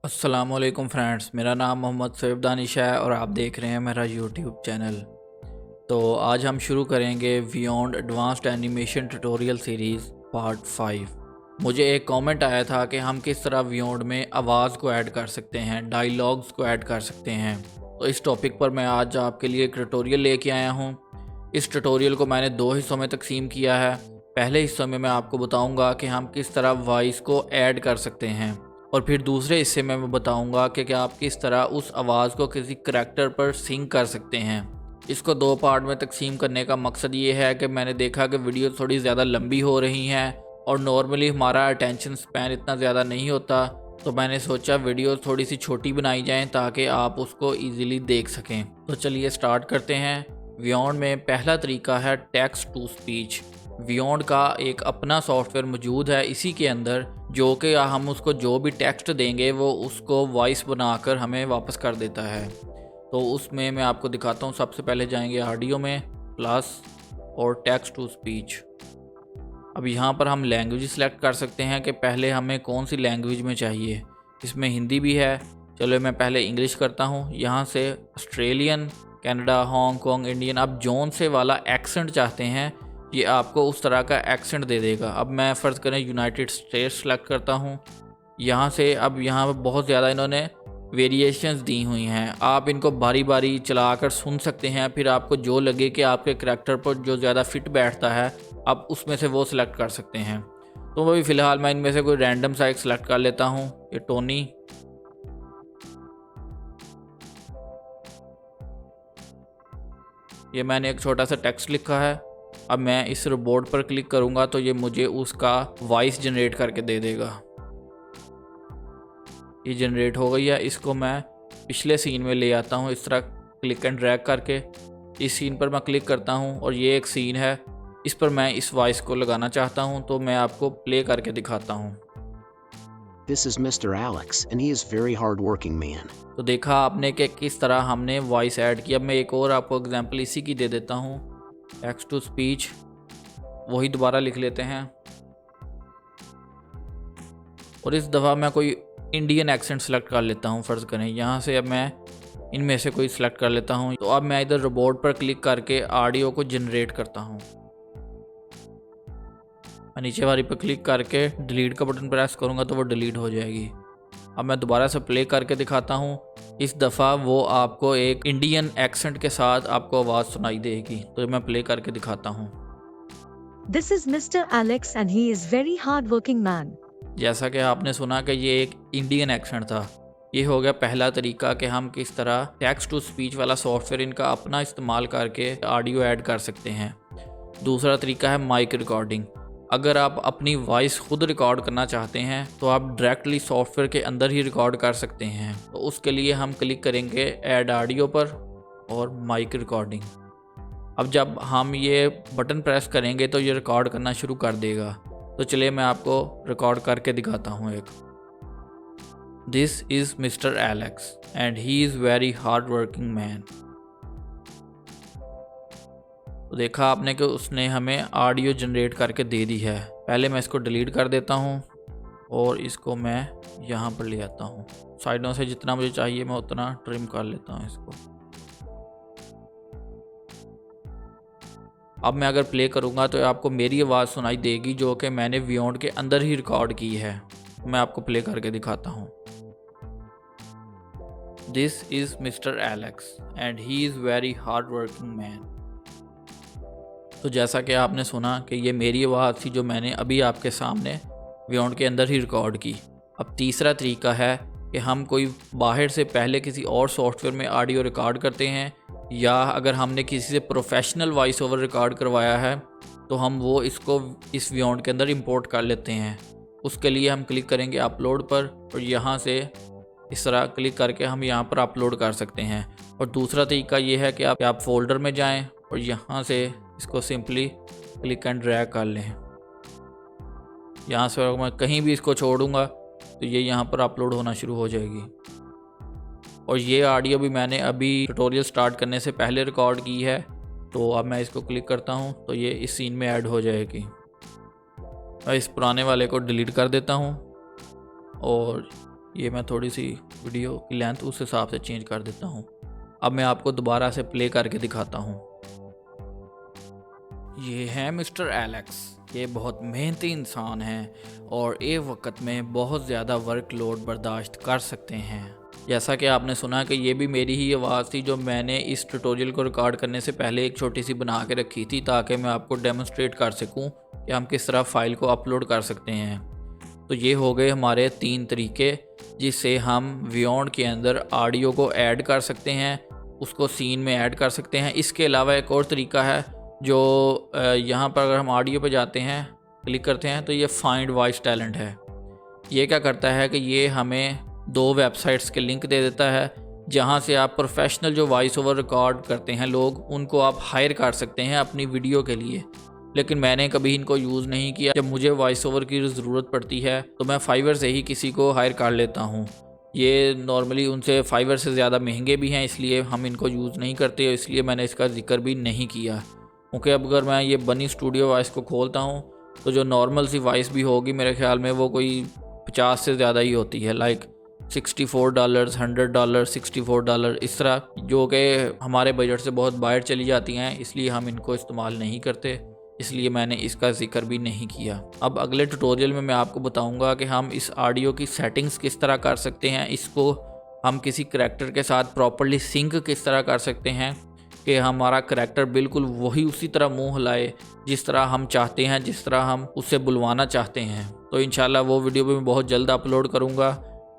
अस्सलामुअलैकुम फ्रेंड्स, मेरा नाम मोहम्मद सैफ दानिश है और आप देख रहे हैं मेरा यूट्यूब चैनल। तो आज हम शुरू करेंगे beyond advanced animation tutorial series part 5। मुझे एक कमेंट आया था कि हम किस तरह बियॉन्ड में आवाज़ को ऐड कर सकते हैं, डायलॉग्स को ऐड कर सकते हैं। तो इस टॉपिक पर मैं आज आपके लिए एक ट्यूटोरियल लेके आया हूँ। इस ट्यूटोरियल को मैंने 2 हिस्सों में तकसीम किया है। पहले हिस्सों में मैं आपको बताऊँगा कि हम किस तरह वॉइस को ऐड कर सकते हैं, और फिर दूसरे हिस्से में मैं बताऊंगा कि आप किस तरह उस आवाज़ को किसी करैक्टर पर सिंग कर सकते हैं। इसको 2 पार्ट में तकसीम करने का मकसद ये है कि मैंने देखा कि वीडियो थोड़ी ज़्यादा लंबी हो रही हैं और नॉर्मली हमारा अटेंशन स्पैन इतना ज़्यादा नहीं होता, तो मैंने सोचा वीडियो थोड़ी सी छोटी बनाई जाए ताकि आप उसको ईज़िली देख सकें। तो चलिए स्टार्ट करते हैं। बियॉन्ड में पहला तरीका है टेक्स्ट टू स्पीच। बियॉन्ड का एक अपना सॉफ्टवेयर मौजूद है इसी के अंदर, जो कि हम उसको जो भी टेक्स्ट देंगे वो उसको वॉइस बनाकर हमें वापस कर देता है। तो उसमें मैं आपको दिखाता हूँ। सबसे पहले जाएंगे ऑडियो में, प्लस और टेक्स्ट टू स्पीच। अब यहाँ पर हम लैंग्वेज सेलेक्ट कर सकते हैं कि पहले हमें कौन सी लैंग्वेज में चाहिए। इसमें हिंदी भी है, चलो मैं पहले इंग्लिश करता हूँ। यहाँ से ऑस्ट्रेलियन, कनाडा, हांगकॉन्ग, इंडियन, आप जोन से वाला एक्सेंट चाहते हैं, ये आपको उस तरह का एक्सेंट दे देगा। अब मैं फ़र्ज़ करें यूनाइटेड स्टेट्स सेलेक्ट करता हूँ। यहाँ से अब यहाँ पर बहुत ज़्यादा इन्होंने वेरिएशंस दी हुई हैं, आप इनको बारी बारी चलाकर सुन सकते हैं। फिर आपको जो लगे कि आपके करैक्टर पर जो ज़्यादा फिट बैठता है, आप उसमें से वो सिलेक्ट कर सकते हैं। तो अभी फ़िलहाल मैं इनमें से कोई रैंडम सा एक सिलेक्ट कर लेता हूँ, ये टोनी। ये मैंने एक छोटा सा टेक्स्ट लिखा है। अब मैं इस रोबोट पर क्लिक करूँगा तो ये मुझे उसका वॉइस जनरेट करके दे देगा। ये जनरेट हो गई है। इसको मैं पिछले सीन में ले आता हूँ, इस तरह क्लिक एंड ड्रैग करके। इस सीन पर मैं क्लिक करता हूँ और ये एक सीन है, इस पर मैं इस वॉइस को लगाना चाहता हूँ, तो मैं आपको प्ले करके दिखाता हूँ। This is Mr. Alex, and he is very hard-working man. तो देखा आपने कि किस तरह हमने वॉइस ऐड किया। मैं एक और आपको एग्जांपल इसी की दे देता हूँ, टेक्स्ट टू स्पीच। वही दोबारा लिख लेते हैं और इस दफ़ा मैं कोई इंडियन एक्सेंट सेलेक्ट कर लेता हूँ। फ़र्ज़ करें यहाँ से अब मैं इनमें से कोई सिलेक्ट कर लेता हूँ। तो अब मैं इधर रोबोट पर क्लिक करके ऑडियो को जनरेट करता हूँ। मैं नीचे वाली पर क्लिक करके डिलीट का बटन प्रेस करूँगा तो वो डिलीट हो जाएगी। अब मैं दोबारा से प्ले करके दिखाता हूँ। इस दफ़ा वो आपको एक इंडियन एक्सेंट के साथ आपको आवाज़ सुनाई देगी। तो मैं प्ले करके दिखाता हूँ। This is Mr. Alex and he is very hard-working man. जैसा कि आपने सुना कि ये एक इंडियन एक्सेंट था। ये हो गया पहला तरीका कि हम किस तरह टेक्स्ट टू स्पीच वाला सॉफ्टवेयर इनका अपना इस्तेमाल करके ऑडियो ऐड कर सकते हैं। दूसरा तरीका है माइक रिकॉर्डिंग। अगर आप अपनी वॉइस खुद रिकॉर्ड करना चाहते हैं तो आप डायरेक्टली सॉफ्टवेयर के अंदर ही रिकॉर्ड कर सकते हैं। तो उसके लिए हम क्लिक करेंगे ऐड ऑडियो पर और माइक रिकॉर्डिंग। अब जब हम ये बटन प्रेस करेंगे तो ये रिकॉर्ड करना शुरू कर देगा। तो चलिए मैं आपको रिकॉर्ड करके दिखाता हूँ एक। This is mister Alex and he is very hard working man. तो देखा आपने कि उसने हमें ऑडियो जनरेट करके दे दी है। पहले मैं इसको डिलीट कर देता हूँ और इसको मैं यहाँ पर ले आता हूँ। साइडों से जितना मुझे चाहिए मैं उतना ट्रिम कर लेता हूँ इसको। अब मैं अगर प्ले करूँगा तो आपको मेरी आवाज़ सुनाई देगी जो कि मैंने बियॉन्ड के अंदर ही रिकॉर्ड की है। मैं आपको प्ले करके दिखाता हूँ। This is mister Alex and he is very hard working man. तो जैसा कि आपने सुना कि ये मेरी आवाज़ थी जो मैंने अभी आपके सामने बियॉन्ड के अंदर ही रिकॉर्ड की। अब तीसरा तरीका है कि हम कोई बाहर से पहले किसी और सॉफ्टवेयर में ऑडियो रिकॉर्ड करते हैं, या अगर हमने किसी से प्रोफेशनल वॉइस ओवर रिकॉर्ड करवाया है तो हम वो इसको इस बियॉन्ड के अंदर इंपोर्ट कर लेते हैं। उसके लिए हम क्लिक करेंगे अपलोड पर और यहाँ से इस तरह क्लिक करके हम यहाँ पर अपलोड कर सकते हैं। और दूसरा तरीका ये है कि आप फोल्डर में जाएं और यहाँ से इसको सिंपली क्लिक एंड ड्रैग कर लें। यहाँ से मैं कहीं भी इसको छोड़ूंगा तो ये यहाँ पर अपलोड होना शुरू हो जाएगी। और ये ऑडियो भी मैंने अभी ट्यूटोरियल स्टार्ट करने से पहले रिकॉर्ड की है। तो अब मैं इसको क्लिक करता हूँ तो ये इस सीन में ऐड हो जाएगी। मैं इस पुराने वाले को डिलीट कर देता हूँ और ये मैं थोड़ी सी वीडियो की लेंथ उस हिसाब से चेंज कर देता हूँ। अब मैं आपको दोबारा से प्ले करके दिखाता हूँ। ये है मिस्टर एलेक्स। ये बहुत मेहनती इंसान हैं और एक वक्त में बहुत ज़्यादा वर्कलोड बर्दाश्त कर सकते हैं। जैसा कि आपने सुना कि ये भी मेरी ही आवाज़ थी जो मैंने इस ट्यूटोरियल को रिकॉर्ड करने से पहले एक छोटी सी बना के रखी थी, ताकि मैं आपको डेमोन्स्ट्रेट कर सकूं कि हम किस तरह फ़ाइल को अपलोड कर सकते हैं। तो ये हो गए हमारे 3 तरीके जिससे हम वियोंड के अंदर ऑडियो को ऐड कर सकते हैं, उसको सीन में ऐड कर सकते हैं। इसके अलावा एक और तरीका है जो यहाँ पर अगर हम ऑडियो पे जाते हैं, क्लिक करते हैं, तो ये फाइंड वॉइस टैलेंट है। ये क्या करता है कि ये हमें 2 वेबसाइट्स के लिंक दे देता है जहाँ से आप प्रोफेशनल जो वॉइस ओवर रिकॉर्ड करते हैं लोग, उनको आप हायर कर सकते हैं अपनी वीडियो के लिए। लेकिन मैंने कभी इनको यूज़ नहीं किया। जब मुझे वॉइस ओवर की ज़रूरत पड़ती है तो मैं फाइवर से ही किसी को हायर कर लेता हूँ। ये नॉर्मली उनसे फाइवर से ज़्यादा महंगे भी हैं, इसलिए हम इनको यूज़ नहीं करते, इसलिए मैंने इसका जिक्र भी नहीं किया। क्योंकि अब अगर मैं ये बनी स्टूडियो वॉइस को खोलता हूँ तो जो नॉर्मल सी वॉइस भी होगी मेरे ख्याल में वो कोई 50 से ज़्यादा ही होती है, लाइक $64, $100, $64 इस तरह, जो कि हमारे बजट से बहुत बाहर चली जाती हैं, इसलिए हम इनको इस्तेमाल नहीं करते, इसलिए मैंने इसका जिक्र भी नहीं किया। अब अगले ट्यूटोरियल में मैं आपको बताऊंगा कि हम इस ऑडियो की सेटिंग्स किस तरह कर सकते हैं, इसको हम किसी करैक्टर के साथ प्रॉपर्ली सिंक किस तरह कर सकते हैं कि हमारा करैक्टर बिल्कुल वही उसी तरह मुंह हिलाए जिस तरह हम चाहते हैं, जिस तरह हम उससे बुलवाना चाहते हैं। तो इंशाल्लाह वो वीडियो भी मैं बहुत जल्द अपलोड करूँगा।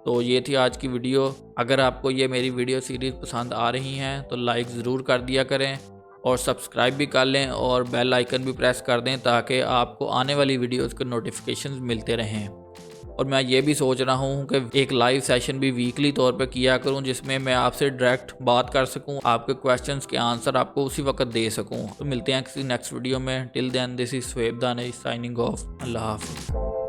तो ये थी आज की वीडियो। अगर आपको ये मेरी वीडियो सीरीज़ पसंद आ रही हैं तो लाइक ज़रूर कर दिया करें और सब्सक्राइब भी कर लें और बेल आइकन भी प्रेस कर दें ताकि आपको आने वाली वीडियोज़ के नोटिफिकेशंस मिलते रहें। और मैं ये भी सोच रहा हूँ कि एक लाइव सेशन भी वीकली तौर पे किया करूँ जिसमें मैं आपसे डायरेक्ट बात कर सकूँ, आपके क्वेश्चंस के आंसर आपको उसी वक्त दे सकूँ। तो मिलते हैं किसी नेक्स्ट वीडियो में। Till then this is Shoaib Danish signing off. अल्लाह हाफ़िज़।